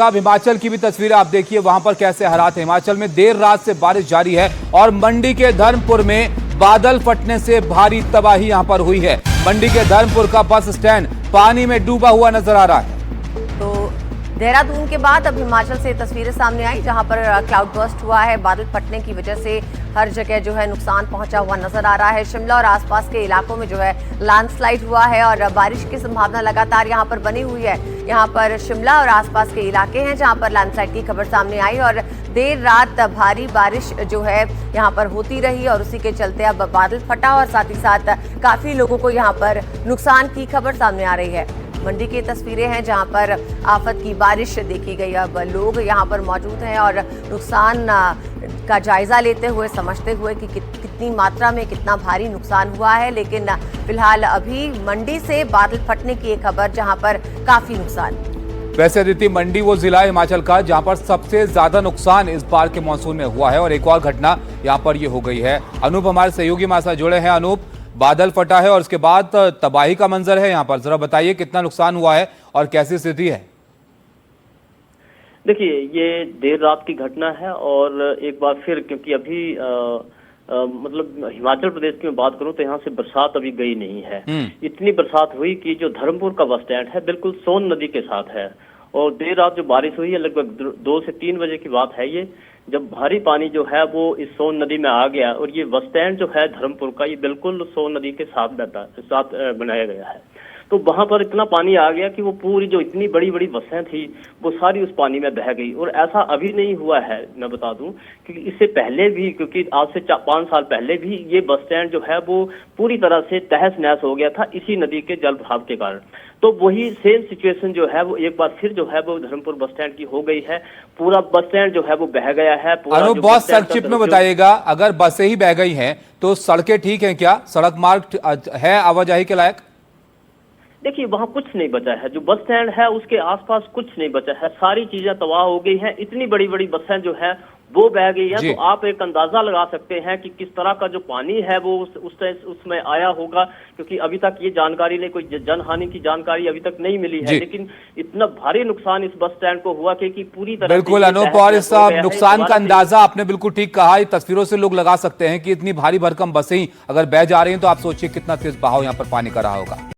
अब हिमाचल की भी तस्वीरें आप देखिए, वहां पर कैसे हालात है। हिमाचल में देर रात से बारिश जारी है और मंडी के धर्मपुर में बादल फटने से भारी तबाही यहां पर हुई है। मंडी के धर्मपुर का बस स्टैंड पानी में डूबा हुआ नजर आ रहा है। तो देहरादून के बाद अब हिमाचल से तस्वीरें सामने आई, जहां पर क्लाउड बर्स्ट हुआ है। बादल फटने की वजह से हर जगह जो है नुकसान पहुंचा हुआ नजर आ रहा है। शिमला और आसपास के इलाकों में जो है लैंडस्लाइड हुआ है और बारिश की संभावना लगातार यहां पर बनी हुई है। यहां पर शिमला और आसपास के इलाके हैं जहां पर लैंडस्लाइड की खबर सामने आई और देर रात भारी बारिश जो है यहां पर होती रही और उसी के चलते अब बादल फटा और साथ ही साथ काफी लोगों को यहां पर नुकसान की खबर सामने आ रही है। मंडी की तस्वीरें हैं जहां पर आफत की बारिश देखी गई। अब लोग यहां पर मौजूद हैं और नुकसान का जायजा लेते हुए, समझते हुए कि कितनी मात्रा में कितना भारी नुकसान हुआ है। लेकिन फिलहाल अभी मंडी से बादल फटने की एक खबर जहां पर काफी नुकसान। वैसे अदिति, मंडी वो जिला है हिमाचल का जहां पर सबसे ज्यादा नुकसान इस बार के मानसून में हुआ है और एक और घटना यहां पर ये हो गई है। अनूप हमारे सहयोगी हमारे साथ जुड़े हैं। अनूप, बादल फटा है और उसके बाद तबाही का मंजर है यहाँ पर, जरा बताइए कितना नुकसान हुआ है और कैसी स्थिति है? देखिए, ये देर रात की घटना है और एक बार फिर, क्योंकि अभी मतलब हिमाचल प्रदेश की मैं बात करूं तो यहाँ से बरसात अभी गई नहीं है। इतनी बरसात हुई कि जो धर्मपुर का बस स्टैंड है बिल्कुल सोन नदी के साथ है और देर रात जो बारिश हुई है लगभग 2 से 3 बजे की बात है ये, जब भारी पानी जो है वो इस सोन नदी में आ गया और ये बस स्टैंड जो है धर्मपुर का ये बिल्कुल सोन नदी के साथ बनाया गया है। तो वहां पर इतना पानी आ गया कि वो पूरी जो इतनी बड़ी बड़ी बसें थी वो सारी उस पानी में बह गई। और ऐसा अभी नहीं हुआ है, मैं बता दूं, क्योंकि इससे पहले भी, क्योंकि आज से 5 साल पहले भी ये बस स्टैंड जो है वो पूरी तरह से तहस नहस हो गया था इसी नदी के जल भराव के कारण। तो वही सेम सिचुएशन जो है वो एक बार फिर जो है वो धर्मपुर बस स्टैंड की हो गई है। पूरा बस स्टैंड जो है वो बह गया है। अनूप, बहुत संक्षिप्त में बताइएगा, अगर बसें ही बह गई हैं तो सड़कें ठीक हैं क्या? सड़क मार्ग है आवाजाही के लायक? देखिए, वहाँ कुछ नहीं बचा है। जो बस स्टैंड है उसके आसपास कुछ नहीं बचा है, सारी चीजें तबाह हो गई हैं। इतनी बड़ी बड़ी बसें जो है वो बह गई है। तो आप एक अंदाजा लगा सकते हैं कि किस तरह का जो पानी है वो उसमें आया होगा, क्योंकि अभी तक ये जानकारी नहीं, कोई जनहानि की जानकारी अभी तक नहीं मिली है। लेकिन इतना भारी नुकसान इस बस स्टैंड को हुआ कि पूरी तरह बिल्कुल अनूप, और इस नुकसान का अंदाजा आपने बिल्कुल ठीक कहा। तस्वीरों से लोग लगा सकते हैं कि इतनी भारी भरकम बसें अगर बह जा रही हैं तो आप सोचिए कितना तेज बहाव यहाँ पर पानी का रहा होगा।